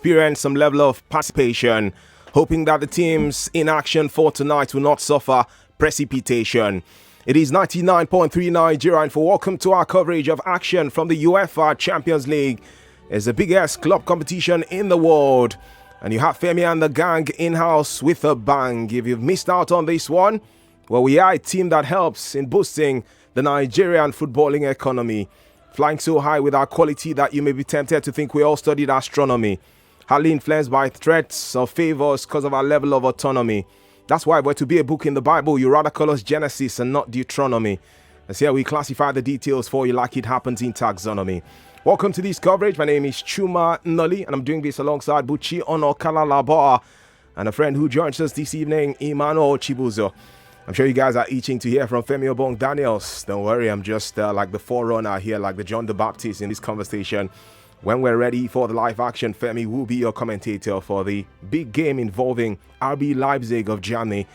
experience some level of participation, hoping that the teams in action for tonight will not suffer precipitation. It is 99.3 Nigeria, and for welcome to our coverage of action from the UEFA Champions League. It's the biggest club competition in the world, and you have Femi and the gang in-house with a bang. If you've missed out on this one, well, we are a team that helps in boosting the Nigerian footballing economy, flying so high with our quality that you may be tempted to think we all studied astronomy, hardly influenced by threats or favors because of our level of autonomy. That's why we're to be a book in the Bible, you rather call us Genesis and not Deuteronomy. As here we classify the details for you like it happens in taxonomy. Welcome to this coverage. My name is Chuma Noli, and I'm doing this alongside Buchi Onokalalaboa and a friend who joins us this evening, Emmanuel Chibuzo. I'm sure you guys are itching to hear from Femi Obong Daniels. Don't worry, I'm just like the forerunner here, like the John the Baptist in this conversation. When we're ready for the live action, Femi will be your commentator for the big game involving RB Leipzig of Germany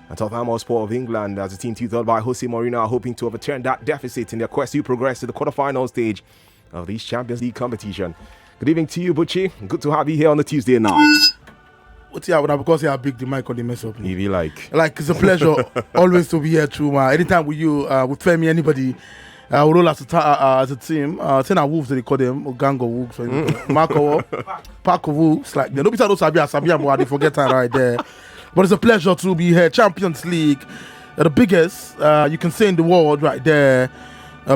and Tottenham Hotspur of England, as a team tutored by Jose Mourinho are hoping to overturn that deficit in their quest to progress to the quarterfinal stage of this Champions League competition. Good evening to you, Buchi. Good to have you here on the Tuesday night. What's here? Because you have big the mic on the mess up. If you like. It's a pleasure always to be here, Chuma. Anytime with you, with Femi, anybody. We roll as a team. Ten are Wolves, they call them, or Gang of Wolves. Marco, Pack of Wolves. Like, nobody knows Sabia, they forget that right there. But it's a pleasure to be here. Champions League, the biggest, you can say in the world right there.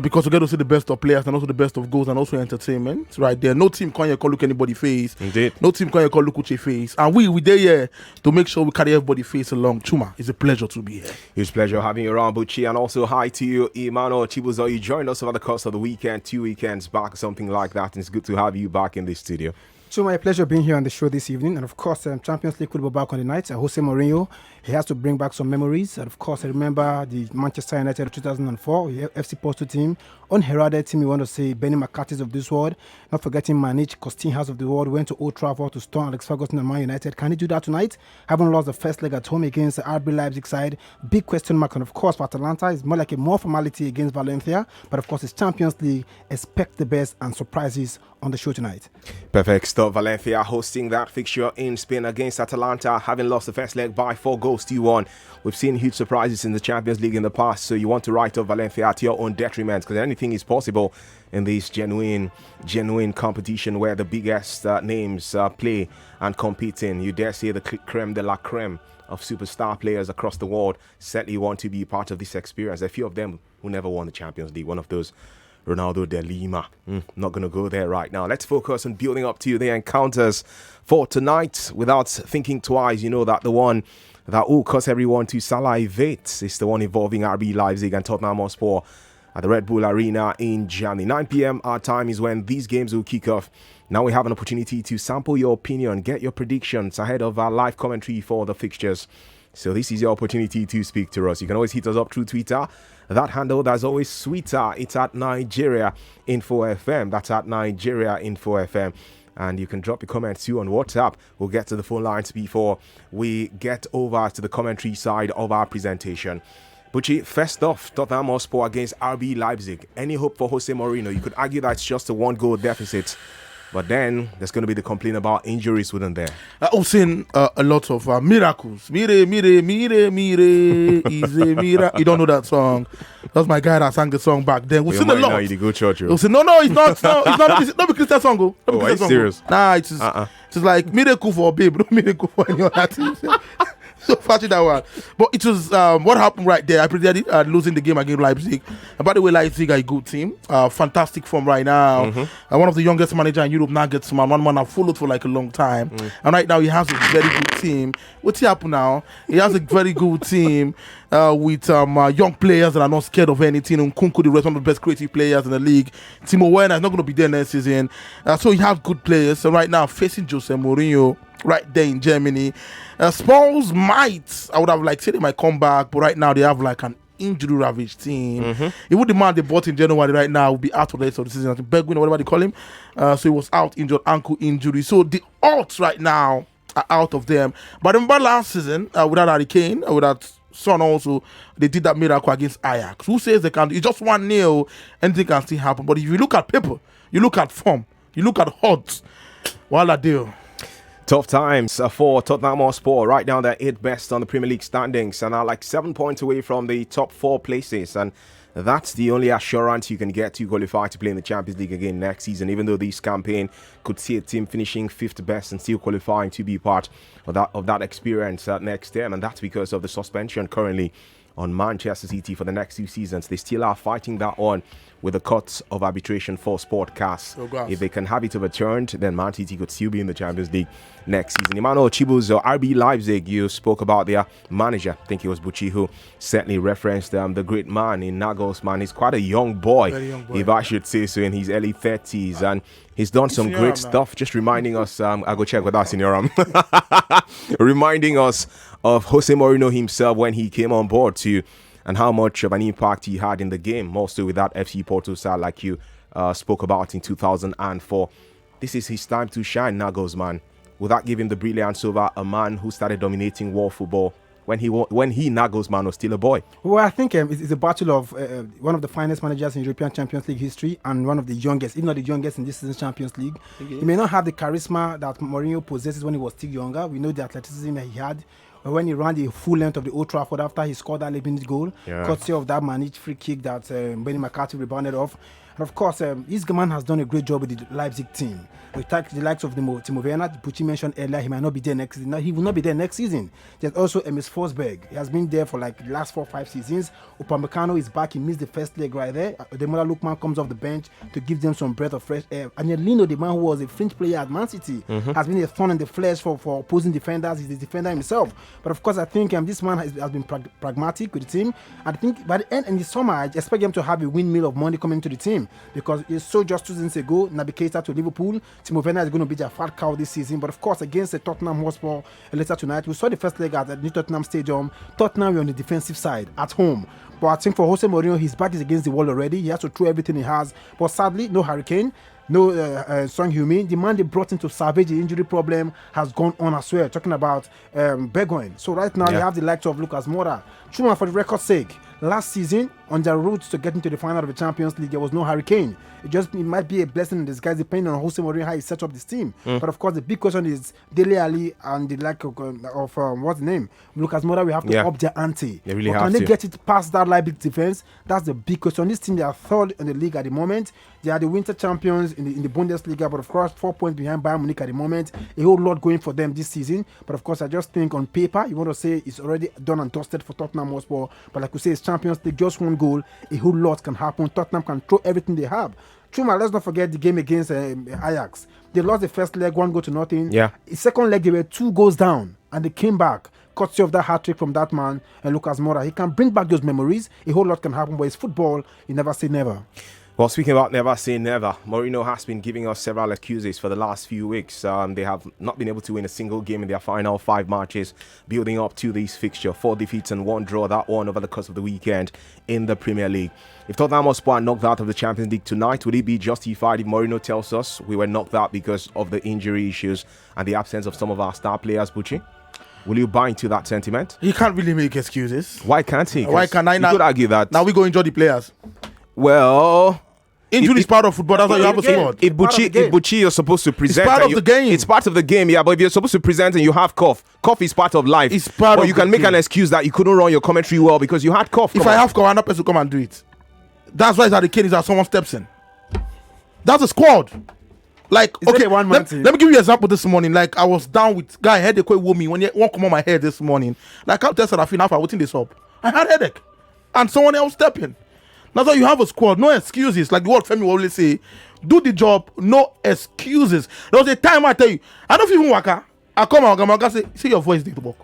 Because we get to see the best of players and also the best of goals and also entertainment right there. No team can look anybody face. Indeed. No team can look Uche face. And we there here to make sure we carry everybody face along. Chuma, it's a pleasure to be here. It's a pleasure having you around, Buchi. And also hi to you, Emmanuel Chibuzo. You joined us over the course of the weekend, 2 weekends back, something like that. And it's good to have you back in this studio. So my pleasure being here on the show this evening, and of course Champions League football back on the night. Jose Mourinho, he has to bring back some memories, and of course I remember the Manchester United of 2004 FC Porto team, unheralded team. You want to say Benny McCarthy's of this world, not forgetting Manich Costinhas of the world, went to Old Trafford to stone Alex Ferguson and Man United. Can he do that tonight? Haven't lost the first leg at home against the RB Leipzig side. Big question mark, and of course for Atalanta is more like a more formality against Valencia, but of course it's Champions League. Expect the best and surprises on the show tonight. Perfect stuff. Valencia hosting that fixture in Spain against Atalanta, having lost the first leg by 4-1. We've seen huge surprises in the Champions League in the past, so you want to write off Valencia at your own detriment, because anything is possible in this genuine competition where the biggest names play and compete in. You dare say the creme de la creme of superstar players across the world certainly want to be part of this experience. A few of them who never won the Champions League. One of those, Ronaldo de Lima. Not going to go there right now. Let's focus on building up to the encounters for tonight without thinking twice. You know that the one that will cause everyone to salivate is the one involving RB Leipzig and Tottenham Hotspur at the Red Bull Arena in Germany. 9 p.m. our time is when these games will kick off. Now we have an opportunity to sample your opinion, get your predictions ahead of our live commentary for the fixtures. So this is your opportunity to speak to us. You can always hit us up through Twitter. That handle, that's always sweeter. It's at Nigeria Info FM. That's at Nigeria Info FM. And you can drop your comments too on WhatsApp. We'll get to the phone lines before we get over to the commentary side of our presentation. Buchi, first off, Tottenham Hotspur against RB Leipzig. Any hope for Jose Mourinho? You could argue that it's just a 1-goal deficit. But then there's going to be the complaint about injuries within there. I've seen a lot of miracles. Mire, is a miracle. You don't know that song? That's my guy that sang the song back then. We've seen a lot. Now you go church. We'll say, no, it's not. It's not a Christian song. Oh, are you serious? Nah, it's like miracle for a babe, no miracle for any other thing. So fast that one. But it was what happened right there. I predicted losing the game against Leipzig. And by the way, Leipzig are a good team. Fantastic form right now. One of the youngest manager in Europe, Nagelsmann. One man I've followed for like a long time. And right now he has a very good team. What's happening now? He has a very good team with young players that are not scared of anything. Nkunku, the rest, one of the best creative players in the league. Timo Werner is not going to be there next season. So he has good players. So right now, facing Jose Mourinho, right there in Germany. Spurs might, I would have said they might come back, but right now they have like an injury-ravaged team. Even the man they bought in January right now will be out of the rest of the season. Bergwijn or whatever they call him. So he was out injured, ankle injury. So the odds right now are out of them. But remember last season, without Harry Kane, without Son also, they did that miracle against Ajax. Who says they can? It's just 1-0, anything can still happen. But if you look at paper, you look at form, you look at odds, what a deal. Tough times for Tottenham Hotspur. Right now, they're 8th best on the Premier League standings and are like 7 points away from the top 4 places. And that's the only assurance you can get to qualify to play in the Champions League again next season. Even though this campaign could see a team finishing 5th best and still qualifying to be part of that experience next term, and that's because of the suspension currently on Manchester City for the next 2 seasons. They still are fighting that on with the cuts of arbitration for Sportcast. If they can have it overturned, then Man City could still be in the Champions League next season. Emmanuel Chibuzo, RB Leipzig, you spoke about their manager. I think it was Bucci who certainly referenced the great man in Nagelsmann. He's quite a young boy, if I should say so, in his early 30s. And he's done some great stuff, just reminding us, I'll go check with that, Senioram. Reminding us of Jose Mourinho himself when he came on board too, and how much of an impact he had in the game, mostly with that FC Porto side like you spoke about in 2004. This is his time to shine, Nagelsmann. Will that give him the brilliance over a man who started dominating world football when he Nagelsmann was still a boy? Well, I think it's a battle of one of the finest managers in European Champions League history and one of the youngest, if not the youngest in this season's Champions League. He may not have the charisma that Mourinho possesses when he was still younger. We know the athleticism that he had when he ran the full length of the Old Trafford after he scored that 11-minute goal, courtesy of that managed free kick that Benny McCarthy rebounded off. And of course, this man has done a great job with the Leipzig team. We take the likes of Timo Werner, Pucci mentioned earlier, he might not be there next season. He will not be there next season. There's also Emis Forsberg. He has been there for like the last 4-5 seasons. Upamecano is back. He missed the first leg right there. Ademola Lookman comes off the bench to give them some breath of fresh air. And Lino, the man who was a fringe player at Man City, has been a thorn in the flesh for opposing defenders. He's the defender himself. But of course, I think this man has been pragmatic with the team. I think by the end in the summer, I expect him to have a windmill of money coming to the team, because it's so just 2 seasons ago, Naby Keita to Liverpool. Timo Werner is going to be their fat cow this season. But of course, against the Tottenham Hotspur later tonight, we saw the first leg at the New Tottenham Stadium. Tottenham were on the defensive side at home. But I think for Jose Mourinho, his back is against the wall already. He has to throw everything he has. But sadly, no Hurricane, no Son Heung-min. The man they brought in to salvage the injury problem has gone on as well. Talking about Bergwijn. So right now, you have the likes of Lucas Moura. Truman, for the record's sake, last season, on their route to getting to the final of the Champions League, there was no Hurricane. It might be a blessing in disguise depending on Jose Mourinho how he set up this team. But of course, the big question is Dele Alli and the lack of what's the name? Lucas Moura. We have to up their ante. They really can they get it past that Leipzig defense? That's the big question. This team, they are third in the league at the moment. They are the winter champions in the Bundesliga, but of course 4 points behind Bayern Munich at the moment. A whole lot going for them this season. But of course, I just think on paper, you want to say it's already done and dusted for Tottenham Hotspur. But like we say, it's Champions League, just 1 goal. A whole lot can happen. Tottenham can throw everything they have. Truma, let's not forget the game against Ajax. They lost the first leg, 1-0. The second leg, they were 2 goals down, and they came back. Courtesy of that hat-trick from that man, Lucas Moura. He can bring back those memories. A whole lot can happen, but it's football. You never say never. Well, speaking about never say never, Mourinho has been giving us several excuses for the last few weeks. They have not been able to win a single game in their final 5 matches, building up to this fixture. 4 defeats and 1 draw, that one over the course of the weekend in the Premier League. If Tottenham Hotspur are knocked out of the Champions League tonight, would it be justified if Mourinho tells us we were knocked out because of the injury issues and the absence of some of our star players, Bucci? Will you buy into that sentiment? He can't really make excuses. Why can't he? Why can't I? You could argue that. Now we go enjoy the players. Well, injury is part of football. That's why you have a squad. If Bucci you're supposed to present, it's part of the game. It's part of the game, yeah. But if you're supposed to present and you have cough is part of life. It's part or of you can make an excuse that you couldn't run your commentary well because you had cough. If I have cough, I'm not supposed to come and do it. That's why it's at the kid is that someone steps in. That's a squad. Like, okay, let me give you an example this morning. Like, I was down with guy headache with me when one come on my head this morning. Like, I'll test that I feel half waiting this up. I had headache, and someone else step in. That's why you have a squad. No excuses. Like the word Femi will always say, do the job. No excuses. There was a time I tell you, I don't even work. I come out and say, see your voice need to work.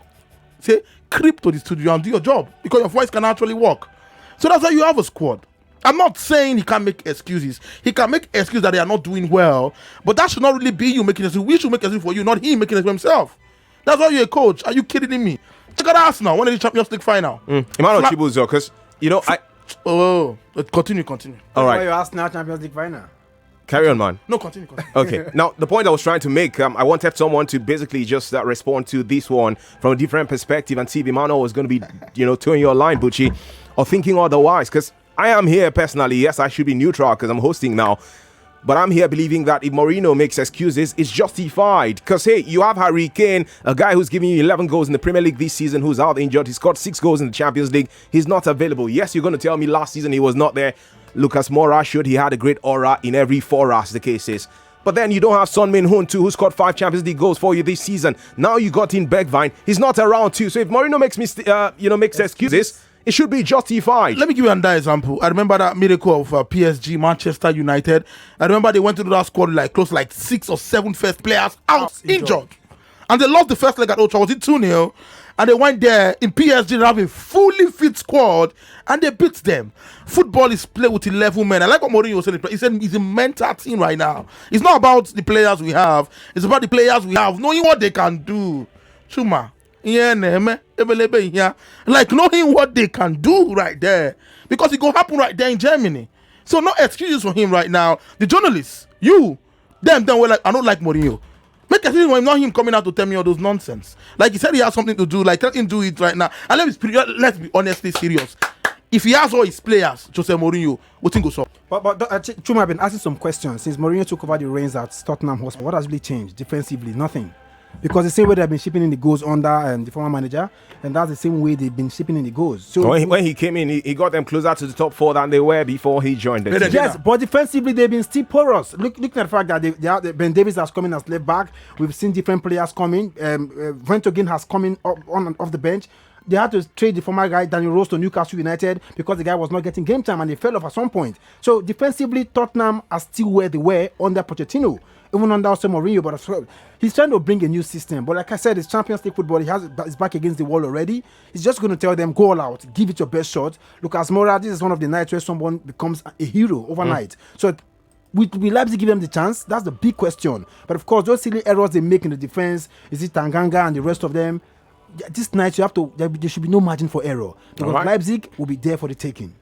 Say, creep to the studio and do your job because your voice can actually work. So that's why you have a squad. I'm not saying he can't make excuses. He can make excuses that they are not doing well, but that should not really be you making excuses. We should make excuses for you, not him making excuses for himself. That's why you're a coach. Are you kidding me? Check out Arsenal, one of the Champions League final. Emmanuel Chibuzo, because continue. All right. Why you Arsenal Champions League final? Carry on, man. No, continue. Okay. Now, the point I was trying to make, I wanted someone to basically just respond to this one from a different perspective and see if Emmanuel was going to be, towing your line, Bucci, or thinking otherwise. Because I am here personally. Yes, I should be neutral because I'm hosting now. But I'm here believing that if Mourinho makes excuses, it's justified. Because, hey, you have Harry Kane, a guy who's giving you 11 goals in the Premier League this season, who's out injured. He scored 6 goals in the Champions League. He's not available. Yes, you're going to tell me last season he was not there. Lucas Moura showed he had a great aura in every fora, as the case is. But then you don't have Son Min-hoon too, who scored 5 Champions League goals for you this season. Now you got in Bergwijn. He's not around too. So if Mourinho makes excuses, it should be justified. Let me give you another example. I remember that miracle of PSG, Manchester United. I remember they went into that squad close to 6 or 7 first players out injured. And they lost the first leg at Old Trafford. Was it 2-0? And they went there in PSG, they have a fully fit squad, and they beat them. Football is played with 11 men. I like what Mourinho said. He said it's a mental team right now. It's not about the players we have. It's about the players we have, knowing what they can do. Chuma. Like knowing what they can do right there, because it gonna happen right there in Germany. So no excuses for him right now. The journalists, them were like, I don't like Mourinho. Make a decision when not him coming out to tell me all those nonsense. Like he said he has something to do. Like let him do it right now. And let's be honestly serious. If he has all his players, Jose Mourinho, what thing goes up? But Chuma, I've been asking some questions since Mourinho took over the reins at Tottenham Hotspur. What has really changed defensively? Nothing. Because the same way they've been shipping in the goals under the former manager, and that's the same way they've been shipping in the goals. So when he came in, he got them closer to the top 4 than they were before he joined the team. Yes, but defensively they've been still porous. Looking at the fact that Ben Davies has come in as left back, we've seen different players coming. Ventogin has come in on and off the bench. They had to trade the former guy Daniel Rose to Newcastle United because the guy was not getting game time and they fell off at some point. So defensively, Tottenham are still where they were under Pochettino. Even under Jose Mourinho, but he's trying to bring a new system. But like I said, it's Champions League football. He has his back against the wall already. He's just going to tell them, go all out, give it your best shot. Lucas Moura, this is one of the nights where someone becomes a hero overnight. So will Leipzig give them the chance? That's the big question. But of course, those silly errors they make in the defense, is it Tanganga and the rest of them? This night, there should be no margin for error. Because Leipzig will be there for the taking.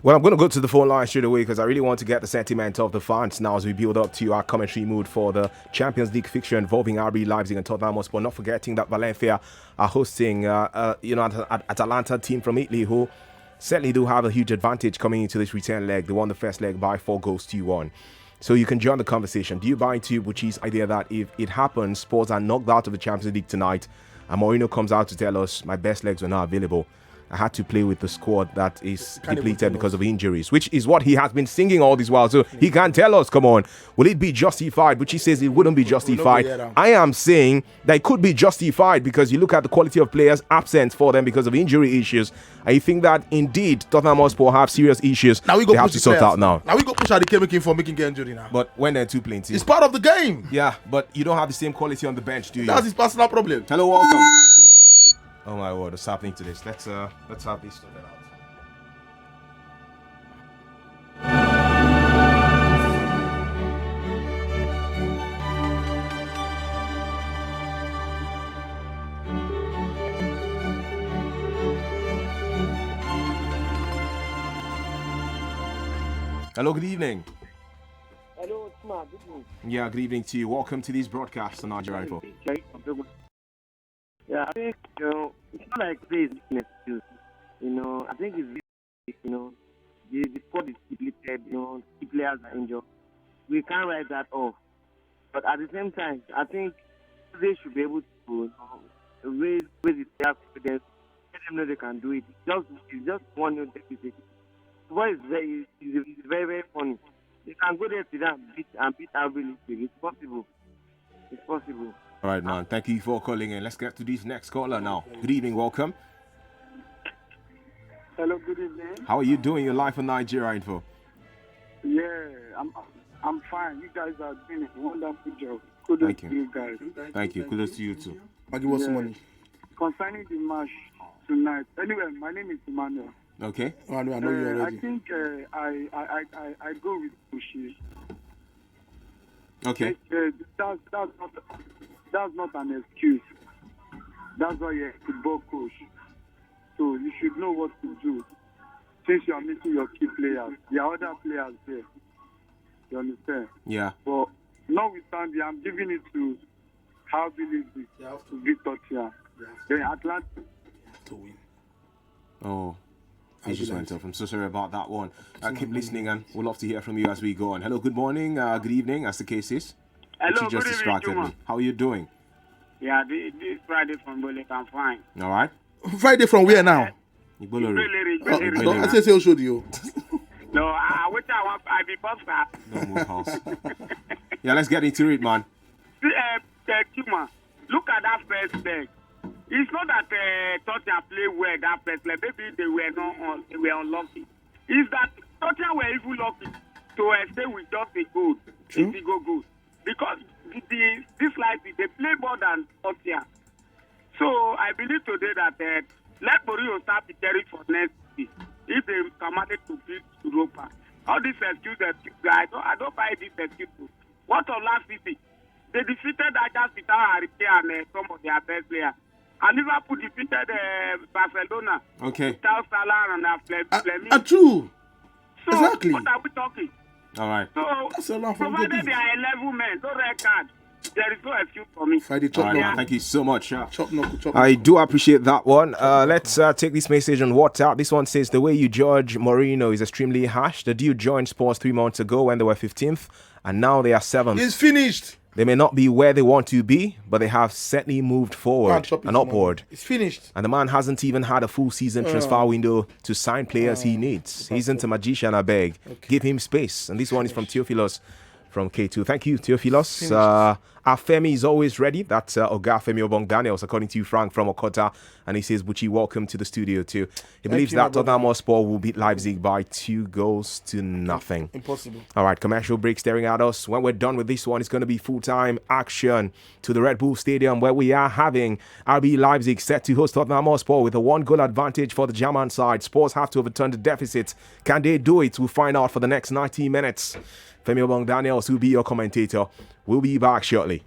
Well, I'm going to go to the phone line straight away because I really want to get the sentiment of the fans now as we build up to our commentary mood for the Champions League fixture involving RB Leipzig and Tottenham Hotspur. Not forgetting that Valencia are hosting, Atalanta team from Italy, who certainly do have a huge advantage coming into this return leg. They won the first leg by 4-1. So you can join the conversation. Do you buy into Buchi's idea that if it happens, Spurs are knocked out of the Champions League tonight, and Mourinho comes out to tell us my best legs were not available? I had to play with the squad that is depleted because of injuries, which is what he has been singing all this while. So he can't tell us, come on, will it be justified? Which he says it wouldn't be justified. I am saying that it could be justified because you look at the quality of players absent for them because of injury issues. And you think that indeed Tottenham Hotspur have serious issues now we they have to sort out now. Now we go push Harry Kane for making get injury now. But when they're 2 playing teams. It's part of the game. Yeah, but you don't have the same quality on the bench, do you? That's his personal problem. Hello, welcome. Oh my word, what's happening to this? Let's have this sorted out. Hello, good evening. Hello, Smart. Good evening. Yeah, good evening to you. Welcome to this broadcast on Nigeria Info. Yeah, I think, it's not like this excuse. I think it's, the squad is depleted, the players are injured. We can't write that off. But at the same time, I think they should be able to raise the players' confidence, let them know they can do it. It's just one new deficit. The boy is very, very funny. They can go there today and beat RB Leipzig. It's possible. It's possible. All right, man. Thank you for calling in. Let's get to this next caller now. Good evening. Welcome. Hello. Good evening. How are you doing? You're live on Nigeria Info. Yeah, I'm fine. You guys are doing a wonderful job. Kudos Thank you. to you guys. Thank you. Kudos to you too. I'll give us some money. Concerning the match tonight. Anyway, my name is Emmanuel. Okay. I know you already. I think I go with Bushi. Okay. That's not an excuse. That's why you're a football coach. So you should know what to do. Since you are missing your key players, there are other players there. You understand? Yeah. But notwithstanding, I'm giving it to how Leipzig to beat Tottenham. Then Atlanta to win. Oh. It just went off. I'm so sorry about that one. Keep listening, and we'll love to hear from you as we go on. Hello, good morning, good evening, as the case is. Hello, You just good distracted evening, me. How are you doing? Yeah, this Friday from Bolek, I'm fine. All right. Friday from where now? Igbolore. I say show you. No, I wish I be pastor. No move house. Yeah, let's get into it, man. Kima, look at that first leg. It's not that Tottenham play well that first leg. Maybe they were unlucky. It's that Tottenham were even lucky to stay with just a goal. True. If it go good. Because this Leipzig, they play more than Tottenham. So I believe today that let Mourinho start preparing for next season. If they can manage to beat Europa. All these excuses, I don't buy this excuse. What of last season? They defeated Ajax without Harry Kane and some of their best players. And Liverpool defeated Barcelona without Salah and Fleming. True. So Exactly. what are we talking? All right. So That's a lot from provided good there are 11 men, no red card, there is no excuse for me. Friday, All chop right, knuckle. man. Thank you so much. Chop knuckle. I do appreciate that one. Let's take this message on WhatsApp. This one says, the way you judge Mourinho is extremely harsh. The dude joined Spurs 3 months ago when they were 15th, and now they are 7th. It's finished. They may not be where they want to be, but they have certainly moved forward and upward. It's finished. And the man hasn't even had a full season transfer window to sign players he needs. He's into magician, I beg. Give him space. And this one is from Theophilos from K2. Thank you, Theophilos. Our Femi is always ready. That's Oga Femi Obong according to you, Frank from Okota. And he says, Buchi, welcome to the studio too. He believes that Tottenham Hotspur will beat Leipzig by 2-0. Impossible. All right, commercial break staring at us. When we're done with this one, it's going to be full-time action to the Red Bull Stadium, where we are having RB Leipzig set to host Tottenham Hotspur with a 1-goal advantage for the German side. Spurs have to overturn the deficit. Can they do it? We'll find out for the next 90 minutes. Femi Obong Daniels will be your commentator. We'll be back shortly.